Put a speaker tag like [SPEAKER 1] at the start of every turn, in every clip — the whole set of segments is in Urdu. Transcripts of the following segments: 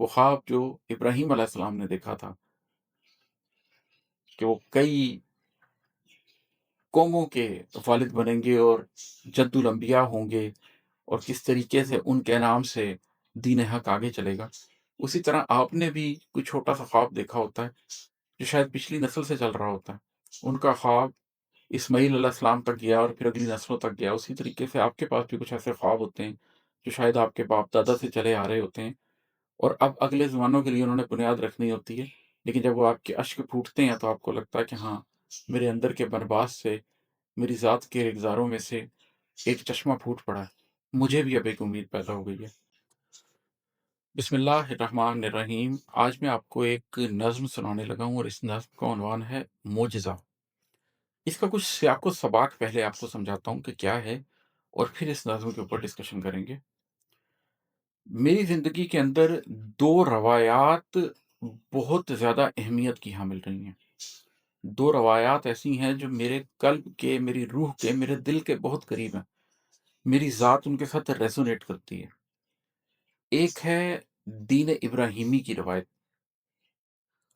[SPEAKER 1] وہ خواب جو ابراہیم علیہ السلام نے دیکھا تھا کہ وہ کئی قوموں کے والد بنیں گے اور جد الانبیاء ہوں گے، اور کس طریقے سے ان کے نام سے دین حق آگے چلے گا۔ اسی طرح آپ نے بھی کوئی چھوٹا سا خواب دیکھا ہوتا ہے جو شاید پچھلی نسل سے چل رہا ہوتا ہے۔ ان کا خواب اسماعیل علیہ السلام تک گیا اور پھر اگلی نسلوں تک گیا۔ اسی طریقے سے آپ کے پاس بھی کچھ ایسے خواب ہوتے ہیں جو شاید آپ کے باپ دادا سے چلے آ رہے ہوتے ہیں، اور اب اگلے زمانوں کے لیے انہوں نے بنیاد رکھنی ہوتی ہے، لیکن جب وہ آپ کے اشک پھوٹتے ہیں تو آپ کو لگتا ہے کہ ہاں، میرے اندر کے بنباس سے، میری ذات کے اقداروں میں سے ایک چشمہ پھوٹ پڑا ہے، مجھے بھی اب ایک امید پیدا ہو گئی ہے۔ بسم اللہ الرحمن الرحیم۔ آج میں آپ کو ایک نظم سنانے لگا ہوں، اور اس نظم کا عنوان ہے معجزہ۔ اس کا کچھ سیاق و سباق پہلے آپ کو سمجھاتا ہوں کہ کیا ہے، اور پھر اس نظم کے اوپر ڈسکشن کریں گے۔ میری زندگی کے اندر دو روایات بہت زیادہ اہمیت کی حامل رہی ہیں۔ دو روایات ایسی ہیں جو میرے قلب کے، میری روح کے، میرے دل کے بہت قریب ہیں، میری ذات ان کے ساتھ ریزونیٹ کرتی ہے۔ ایک ہے دین ابراہیمی کی روایت۔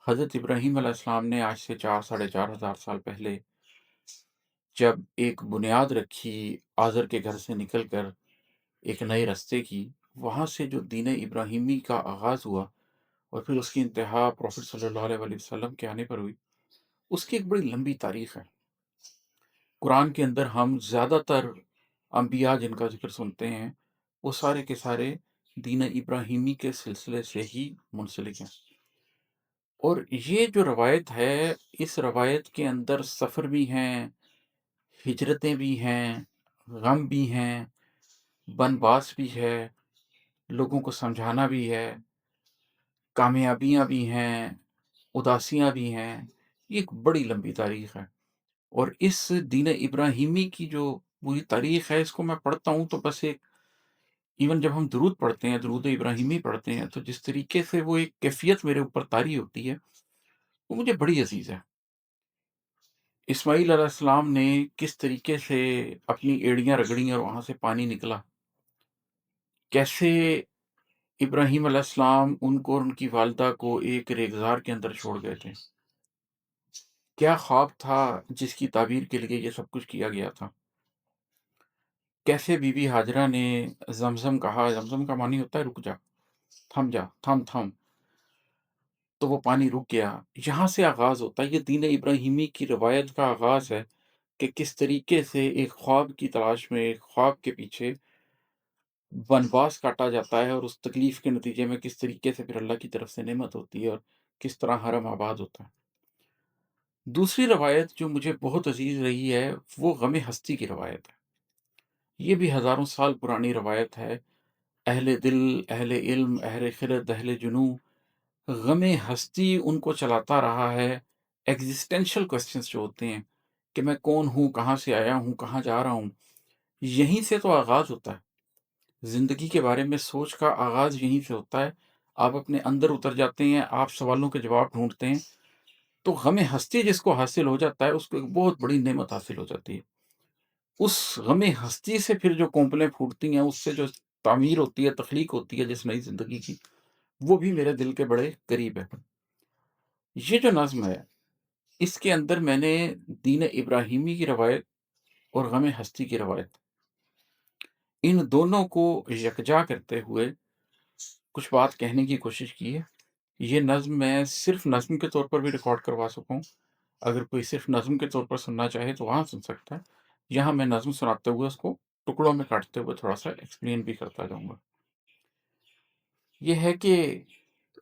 [SPEAKER 1] حضرت ابراہیم علیہ السلام نے آج سے 4 ساڑھے 4 ہزار سال پہلے جب ایک بنیاد رکھی آزر کے گھر سے نکل کر ایک نئے رستے کی، وہاں سے جو دین ابراہیمی کا آغاز ہوا اور پھر اس کی انتہا پروفٹ صلی اللہ علیہ وآلہ وسلم کے آنے پر ہوئی، اس کی ایک بڑی لمبی تاریخ ہے۔ قرآن کے اندر ہم زیادہ تر انبیاء جن کا ذکر سنتے ہیں، وہ سارے کے سارے دین ابراہیمی کے سلسلے سے ہی منسلک ہیں۔ اور یہ جو روایت ہے، اس روایت کے اندر سفر بھی ہیں، ہجرتیں بھی ہیں، غم بھی ہیں، بنواس بھی ہے، لوگوں کو سمجھانا بھی ہے، کامیابیاں بھی ہیں، اداسیاں بھی ہیں۔ یہ ایک بڑی لمبی تاریخ ہے، اور اس دین ابراہیمی کی جو پوری تاریخ ہے، اس کو میں پڑھتا ہوں تو بس ایک، ایون جب ہم درود پڑھتے ہیں، درود ابراہیمی پڑھتے ہیں، تو جس طریقے سے وہ ایک کیفیت میرے اوپر طاری ہوتی ہے، وہ مجھے بڑی عزیز ہے۔ اسماعیل علیہ السلام نے کس طریقے سے اپنی ایڑیاں رگڑیں اور وہاں سے پانی نکلا، کیسے ابراہیم علیہ السلام ان کو اور ان کی والدہ کو ایک ریگزار کے اندر چھوڑ گئے تھے، کیا خواب تھا جس کی تعبیر کے لیے یہ سب کچھ کیا گیا تھا، کیسے بی بی ہاجرہ نے زمزم کہا، زمزم کا معنی ہوتا ہے رک جا، تھم جا، تھم تھم، تو وہ پانی رک گیا۔ یہاں سے آغاز ہوتا ہے، یہ دین ابراہیمی کی روایت کا آغاز ہے کہ کس طریقے سے ایک خواب کی تلاش میں، ایک خواب کے پیچھے بنواس کاٹا جاتا ہے، اور اس تکلیف کے نتیجے میں کس طریقے سے پھر اللہ کی طرف سے نعمت ہوتی ہے، اور کس طرح حرم آباد ہوتا ہے۔ دوسری روایت جو مجھے بہت عزیز رہی ہے، وہ غم ہستی کی روایت ہے۔ یہ بھی ہزاروں سال پرانی روایت ہے۔ اہل دل، اہل علم، اہل خرد، اہل جنوں، غم ہستی ان کو چلاتا رہا ہے۔ ایگزسٹینشل کوسچنس جو ہوتے ہیں کہ میں کون ہوں، کہاں سے آیا ہوں، کہاں جا رہا ہوں، یہیں سے تو آغاز ہوتا ہے۔ زندگی کے بارے میں سوچ کا آغاز یہیں سے ہوتا ہے۔ آپ اپنے اندر اتر جاتے ہیں، آپ سوالوں کے جواب ڈھونڈتے ہیں، تو غم ہستی جس کو حاصل ہو جاتا ہے، اس کو ایک بہت بڑی نعمت حاصل ہو جاتی ہے۔ اس غم ہستی سے پھر جو کونپلیں پھوٹتی ہیں، اس سے جو تعمیر ہوتی ہے، تخلیق ہوتی ہے جس نئی زندگی کی، وہ بھی میرے دل کے بڑے قریب ہے۔ یہ جو نظم ہے، اس کے اندر میں نے دین ابراہیمی کی روایت اور غم ہستی کی روایت، ان دونوں کو یکجا کرتے ہوئے کچھ بات کہنے کی کوشش کی ہے۔ یہ نظم میں صرف نظم کے طور پر بھی ریکارڈ کروا سکوں، اگر کوئی صرف نظم کے طور پر سننا چاہے تو وہاں سن سکتا ہے۔ یہاں میں نظم سناتے ہوئے اس کو ٹکڑوں میں کاٹتے ہوئے تھوڑا سا ایکسپلین بھی کرتا جاؤں گا۔ یہ ہے کہ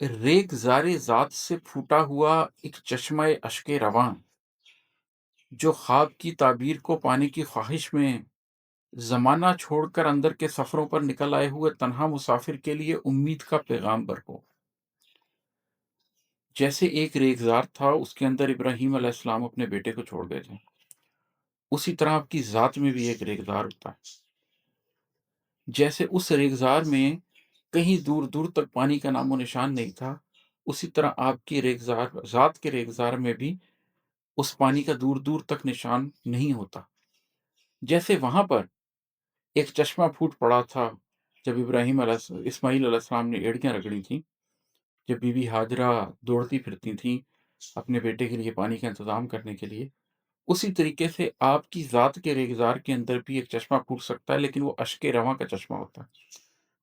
[SPEAKER 1] ریگ زار ذات سے پھوٹا ہوا ایک چشمہ اشک رواں، جو خواب کی تعبیر کو پانے کی خواہش میں زمانہ چھوڑ کر اندر کے سفروں پر نکل آئے ہوئے تنہا مسافر کے لیے امید کا پیغام بر ہو۔ جیسے ایک ریگزار تھا، اس کے اندر ابراہیم علیہ السلام اپنے بیٹے کو چھوڑ گئے تھے، اسی طرح آپ کی ذات میں بھی ایک ریگزار ہوتا ہے۔ جیسے اس ریگزار میں کہیں دور دور تک پانی کا نام و نشان نہیں تھا، اسی طرح آپ کی ریگزار، ذات کے ریگزار میں بھی اس پانی کا دور دور تک نشان نہیں ہوتا۔ جیسے وہاں پر ایک چشمہ پھوٹ پڑا تھا جب اسماعیل علیہ السلام نے ایڑیاں رگڑی تھیں، جب بی بی ہاجرہ دوڑتی پھرتی تھیں اپنے بیٹے کے لیے پانی کا انتظام کرنے کے لیے، اسی طریقے سے آپ کی ذات کے ریگزار کے اندر بھی ایک چشمہ پھوٹ سکتا ہے، لیکن وہ اشک رواں کا چشمہ ہوتا ہے۔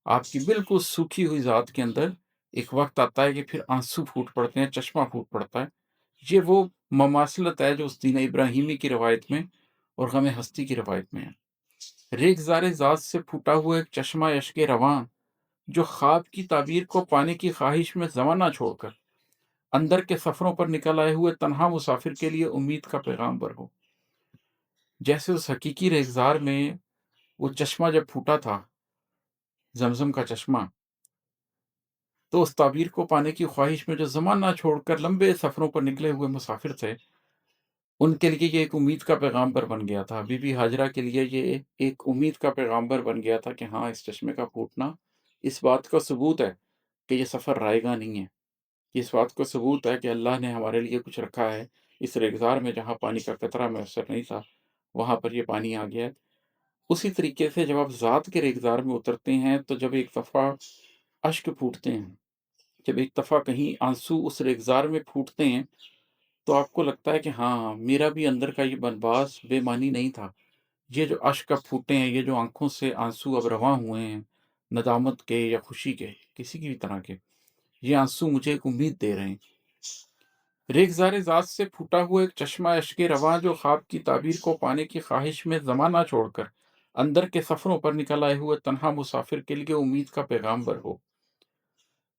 [SPEAKER 1] آپ کی بالکل سوکھی ہوئی ذات کے اندر ایک وقت آتا ہے کہ پھر آنسو پھوٹ پڑتے ہیں، چشمہ پھوٹ پڑتا ہے۔ یہ وہ مماثلت ہے جو اس دین ابراہیمی کی روایت میں اور غم ہستی کی روایت میں ہے۔ ریگزار ذات سے پھوٹا ہوا ایک چشمہ اشک رواں جو خواب کی تعبیر کو پانے کی خواہش میں زمانہ چھوڑ کر اندر کے سفروں پر نکل آئے ہوئے تنہا مسافر کے لیے امید کا پیغام بر ہو۔ جیسے اس حقیقی ریگزار میں وہ چشمہ جب پھوٹا تھا، زمزم کا چشمہ، تو اس تعبیر کو پانے کی خواہش میں جو زمانہ چھوڑ کر لمبے سفروں پر نکلے ہوئے مسافر تھے، ان کے لیے یہ ایک امید کا پیغامبر بن گیا تھا۔ بی بی ہاجرہ کے لیے یہ ایک امید کا پیغامبر بن گیا تھا کہ ہاں، اس چشمے کا پھوٹنا اس بات کا ثبوت ہے کہ یہ سفر رائے گاں نہیں ہے۔ یہ اس بات کا ثبوت ہے کہ اللہ نے ہمارے لیے کچھ رکھا ہے۔ اس ریگزار میں جہاں پانی کا قطرہ میسر نہیں تھا، وہاں پر یہ پانی آ گیا ہے۔ اسی طریقے سے جب آپ ذات کے ریگزار میں اترتے ہیں تو جب ایک دفعہ اشک پھوٹتے ہیں، جب ایک دفعہ کہیں آنسو اس ریگزار میں پھوٹتے ہیں، تو آپ کو لگتا ہے کہ ہاں، میرا بھی اندر کا یہ بنباس بے معنی نہیں تھا۔ یہ جو اشک اب پھوٹے ہیں، یہ جو آنکھوں سے آنسو اب رواں ہوئے ہیں، ندامت کے یا خوشی کے، کسی بھی طرح کے، یہ آنسو مجھے ایک امید دے رہے ہیں۔ ریگزار ذات سے پھوٹا ہوا ایک چشمہ اشک رواں جو خواب کی تعبیر کو پانے کی خواہش میں زمانہ چھوڑ کر اندر کے سفروں پر نکل آئے ہوئے تنہا مسافر کے لیے امید کا پیغامبر ہو۔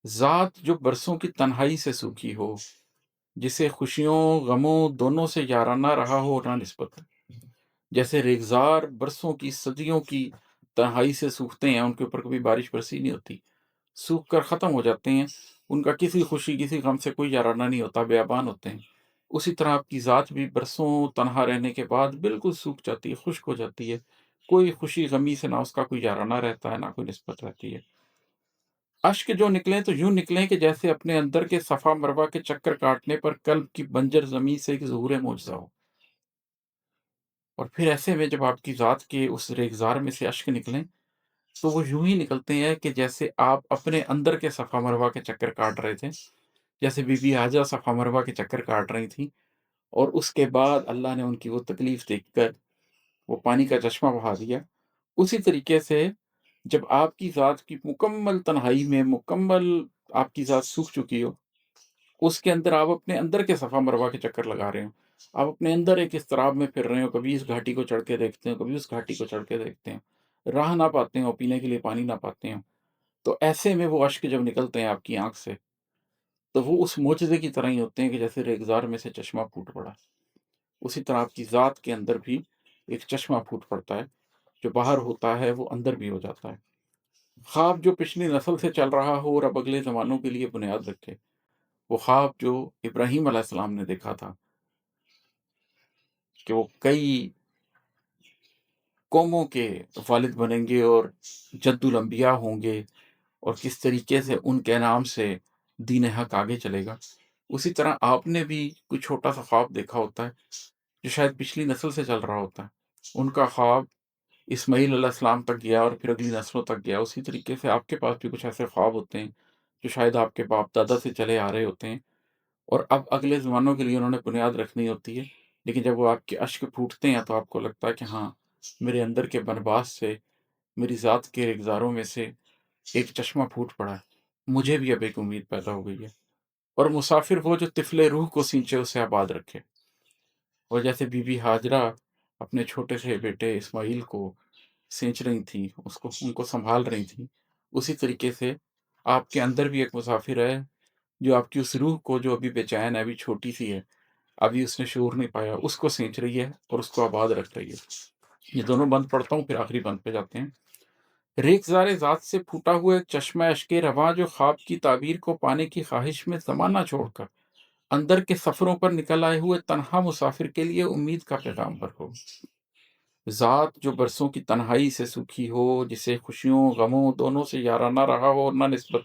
[SPEAKER 1] ذات جو برسوں کی تنہائی سے سوکھی ہو، جسے خوشیوں غموں دونوں سے یارانہ رہا ہو نہ نسبت۔ جیسے ریگزار برسوں کی صدیوں کی تنہائی سے سوکھتے ہیں، ان کے اوپر کبھی بارش برسی نہیں ہوتی، سوکھ کر ختم ہو جاتے ہیں، ان کا کسی خوشی کسی غم سے کوئی یارانہ نہیں ہوتا، بیابان ہوتے ہیں۔ اسی طرح آپ کی ذات بھی برسوں تنہا رہنے کے بعد بالکل سوکھ جاتی ہے، خشک ہو جاتی ہے، کوئی خوشی غمی سے نہ اس کا کوئی یارانہ رہتا ہے، نہ کوئی نسبت رہتی ہے۔ اشک جو نکلیں تو یوں نکلیں کہ جیسے اپنے اندر کے صفا مروا کے چکر کاٹنے پر قلب کی بنجر زمین سے ایک ظہور معجزہ ہو۔ اور پھر ایسے میں جب آپ کی ذات کے اس ریگزار میں سے اشک نکلیں تو وہ یوں ہی نکلتے ہیں کہ جیسے آپ اپنے اندر کے صفا مروا کے چکر کاٹ رہے تھے، جیسے بی بی حاجہ صفا مروا کے چکر کاٹ رہی تھیں، اور اس کے بعد اللہ نے ان کی وہ تکلیف دیکھ کر وہ پانی کا چشمہ بہا دیا۔ اسی طریقے سے جب آپ کی ذات کی مکمل تنہائی میں مکمل آپ کی ذات سوکھ چکی ہو، اس کے اندر آپ اپنے اندر کے صفا مروا کے چکر لگا رہے ہو، آپ اپنے اندر ایک اضطراب میں پھر رہے ہو، کبھی اس گھاٹی کو چڑھ کے دیکھتے ہیں، کبھی اس گھاٹی کو چڑھ کے دیکھتے ہیں، راہ نہ پاتے ہو، پینے کے لیے پانی نہ پاتے ہو، تو ایسے میں وہ اشک جب نکلتے ہیں آپ کی آنکھ سے تو وہ اس معجزے کی طرح ہی ہوتے ہیں کہ جیسے ریگزار میں سے چشمہ پھوٹ پڑا۔ اسی طرح آپ کی ذات کے اندر بھی ایک چشمہ پھوٹ پڑتا ہے، جو باہر ہوتا ہے وہ اندر بھی ہو جاتا ہے۔ خواب جو پچھلی نسل سے چل رہا ہو اور اب اگلے زمانوں کے لیے بنیاد رکھے، وہ خواب جو ابراہیم علیہ السلام نے دیکھا تھا کہ وہ کئی قوموں کے والد بنیں گے اور جد الانبیاء ہوں گے، اور کس طریقے سے ان کے نام سے دین حق آگے چلے گا، اسی طرح آپ نے بھی کوئی چھوٹا سا خواب دیکھا ہوتا ہے جو شاید پچھلی نسل سے چل رہا ہوتا ہے۔ ان کا خواب اسماعیل علیہ السلام تک گیا اور پھر اگلی نسلوں تک گیا۔ اسی طریقے سے آپ کے پاس بھی کچھ ایسے خواب ہوتے ہیں جو شاید آپ کے باپ دادا سے چلے آ رہے ہوتے ہیں، اور اب اگلے زمانوں کے لیے انہوں نے بنیاد رکھنی ہوتی ہے، لیکن جب وہ آپ کے اشک پھوٹتے ہیں تو آپ کو لگتا ہے کہ ہاں، میرے اندر کے بنباس سے، میری ذات کے رگزاروں میں سے ایک چشمہ پھوٹ پڑا ہے، مجھے بھی اب ایک امید پیدا ہو گئی ہے۔ اور مسافر وہ جو طفل روح کو سینچے اسے آباد رکھے۔ اور جیسے بی بی ہاجرہ اپنے چھوٹے سے بیٹے اسماعیل کو سینچ رہی تھیں، ان کو سنبھال رہی تھیں، اسی طریقے سے آپ کے اندر بھی ایک مسافر ہے جو آپ کی اس روح کو، جو ابھی بے چین ہے، ابھی چھوٹی سی ہے، ابھی اس نے شعور نہیں پایا، اس کو سینچ رہی ہے اور اس کو آباد رکھ رہی ہے۔ یہ دونوں بند پڑھتا ہوں پھر آخری بند پہ جاتے ہیں۔ ریگزار ذات سے پھوٹا ہوا ایک چشمہ اشک رواں جو خواب کی تعبیر کو پانے کی خواہش میں زمانہ چھوڑ کر اندر کے سفروں پر نکل آئے ہوئے تنہا مسافر کے لیے امید کا پیغام پر ہو۔ ذات جو برسوں کی تنہائی سے سوکھی ہو، جسے خوشیوں غموں دونوں سے یارانہ رہا ہو اور نہ نسبت۔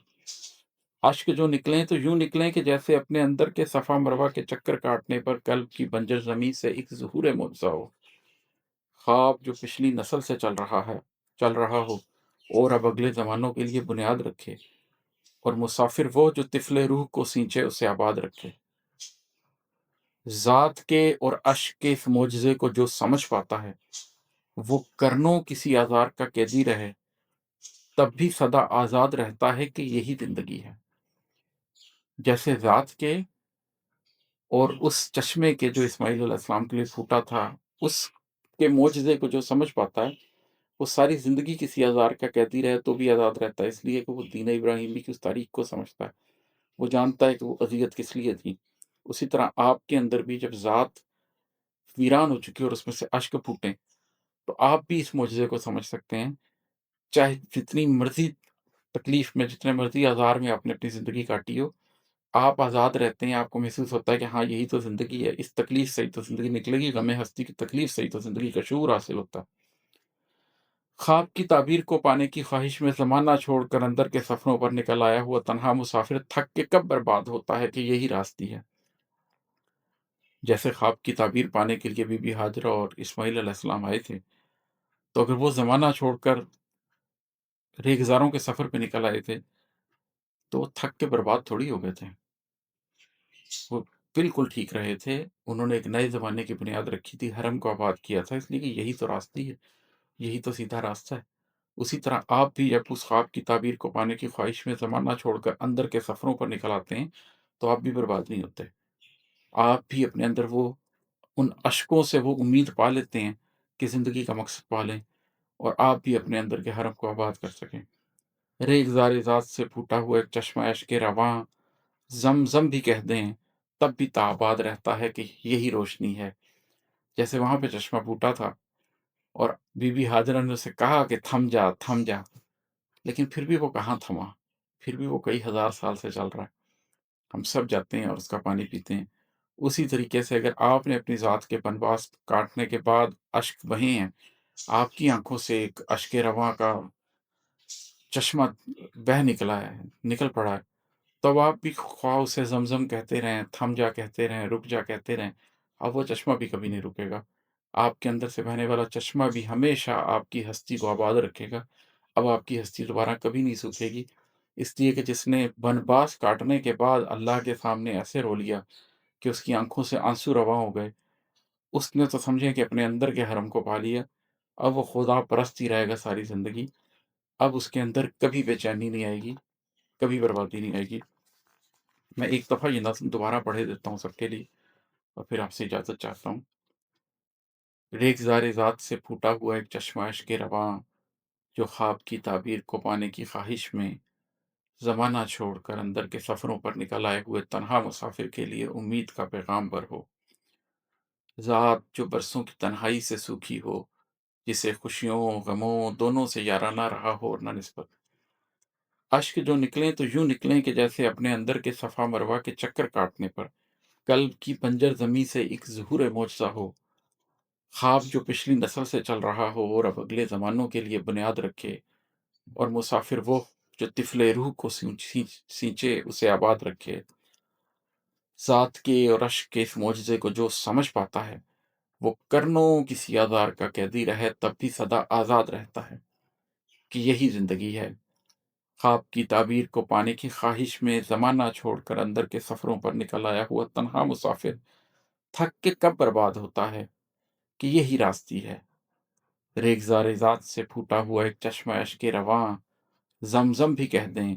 [SPEAKER 1] اشک جو نکلیں تو یوں نکلیں کہ جیسے اپنے اندر کے صفا مروا کے چکر کاٹنے پر قلب کی بنجر زمین سے ایک ظہور معجزہ ہو۔ خواب جو پچھلی نسل سے چل رہا ہو اور اب اگلے زمانوں کے لیے بنیاد رکھے، اور مسافر وہ جو طفل روح کو سینچے اسے آباد رکھے۔ ذات کے اور اشک کے اس معجزے کو جو سمجھ پاتا ہے وہ کرنوں کسی آزار کا قیدی رہے تب بھی سدا آزاد رہتا ہے کہ یہی زندگی ہے۔ جیسے ذات کے اور اس چشمے کے جو اسماعیل علیہ السلام کے لیے پھوٹا تھا، اس کے معجزے کو جو سمجھ پاتا ہے وہ ساری زندگی کسی آزار کا قیدی رہے تو بھی آزاد رہتا ہے، اس لیے کہ وہ دین ابراہیمی کی اس تاریخ کو سمجھتا ہے، وہ جانتا ہے کہ وہ اذیت کس لیے تھی۔ اسی طرح آپ کے اندر بھی جب ذات ویران ہو چکی اور اس میں سے اشک پھوٹیں تو آپ بھی اس معجزے کو سمجھ سکتے ہیں، چاہے جتنی مرضی تکلیف میں، جتنے مرضی آزار میں آپ نے اپنی زندگی کاٹی ہو، آپ آزاد رہتے ہیں، آپ کو محسوس ہوتا ہے کہ ہاں یہی تو زندگی ہے، اس تکلیف سے ہی تو زندگی نکلے گی، غم ہستی کی تکلیف سے ہی تو زندگی کا شعور حاصل ہوتا ہے۔ خواب کی تعبیر کو پانے کی خواہش میں زمانہ چھوڑ کر اندر کے سفروں پر نکل آیا ہوا تنہا مسافر تھک کے کب برباد ہوتا ہے کہ یہی راستی ہے۔ جیسے خواب کی تعبیر پانے کے لیے بی بی ہاجرہ اور اسماعیل علیہ السلام آئے تھے، تو اگر وہ زمانہ چھوڑ کر ریگزاروں کے سفر پہ نکل آئے تھے تو وہ تھک کے برباد تھوڑی ہو گئے تھے، وہ بالکل ٹھیک رہے تھے۔ انہوں نے ایک نئے زمانے کی بنیاد رکھی تھی، حرم کو آباد کیا تھا، اس لیے کہ یہی تو راستی ہے، یہی تو سیدھا راستہ ہے۔ اسی طرح آپ بھی جب اس خواب کی تعبیر کو پانے کی خواہش میں زمانہ چھوڑ کر اندر کے سفروں پر نکل آتے ہیں تو آپ بھی برباد نہیں ہوتے، آپ بھی اپنے اندر وہ ان اشکوں سے وہ امید پا لیتے ہیں کہ زندگی کا مقصد پالیں اور آپ بھی اپنے اندر کے حرم کو آباد کر سکیں۔ ریگزار ذات سے پھوٹا ہوا ایک چشمہ اشک رواں زمزم بھی کہہ دیں تب بھی تاباد رہتا ہے کہ یہی روشنی ہے۔ جیسے وہاں پہ چشمہ پھوٹا تھا اور بی بی ہاجرہ نے اسے کہا کہ تھم جا تھم جا، لیکن پھر بھی وہ کہاں تھما، پھر بھی وہ کئی ہزار سال سے چل رہا ہے۔ ہم سب جاتے ہیں اور اس کا پانی پیتے ہیں۔ اسی طریقے سے اگر آپ نے اپنی ذات کے بنواس کاٹنے کے بعد اشک بہے ہیں، آپ کی آنکھوں سے ایک اشک رواں کا چشمہ بہہ نکلا ہے، نکل پڑا ہے، تب آپ بھی خواہ اسے زمزم کہتے رہیں، تھم جا کہتے رہیں، رک جا کہتے رہیں، اب وہ چشمہ بھی کبھی نہیں رکے گا۔ آپ کے اندر سے بہنے والا چشمہ بھی ہمیشہ آپ کی ہستی کو آباد رکھے گا، اب آپ کی ہستی دوبارہ کبھی نہیں سوکھے گی، اس لیے کہ جس نے بنباس کاٹنے کے بعد اللہ کے سامنے ایسے رو لیا کہ اس کی آنکھوں سے آنسو رواں ہو گئے، اس نے تو سمجھے کہ اپنے اندر کے حرم کو پا لیا، اب وہ خدا پرست ہی رہے گا ساری زندگی، اب اس کے اندر کبھی بے چینی نہیں آئے گی، کبھی بربادی نہیں آئے گی۔ میں ایک دفعہ یہ نظم دوبارہ پڑھے دیتا ہوں سب کے لیے اور پھر آپ سے اجازت چاہتا ہوں۔ ریگزار ذات سے پھوٹا ہوا ایک چشمہ اشک رواں جو خواب کی تعبیر کو پانے کی خواہش میں زمانہ چھوڑ کر اندر کے سفروں پر نکل آئے ہوئے تنہا مسافر کے لیے امید کا پیغام بر ہو۔ ذات جو برسوں کی تنہائی سے سوکھی ہو، جسے خوشیوں غموں دونوں سے یارانہ رہا ہو اور نہ نسبت۔ اشک جو نکلیں تو یوں نکلیں کہ جیسے اپنے اندر کے صفا مروہ کے چکر کاٹنے پر قلب کی بنجر زمیں سے ایک ظہور معجزہ ہو۔ خواب جو پچھلی نسل سے چل رہا ہو اور اب اگلے زمانوں کے لیے بنیاد رکھے، اور مسافر وہ جو طفل روح کو سینچے اسے آباد رکھے۔ ذات کے اور اشک کے اس معجزے کو جو سمجھ پاتا ہے وہ کرنوں کسی آزار کا قیدی رہے تب بھی سدا آزاد رہتا ہے کہ یہی زندگی ہے۔ خواب کی تعبیر کو پانے کی خواہش میں زمانہ چھوڑ کر اندر کے سفروں پر نکل آیا ہوا تنہا مسافر تھک کے کب برباد ہوتا ہے کہ یہی راستی ہے۔ ریگزار ذات سے پھوٹا ہوا ایک چشمہ اشک رواں زمزم بھی کہہ دیں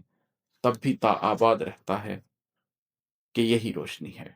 [SPEAKER 1] تب بھی تا آباد رہتا ہے کہ یہی روشنی ہے۔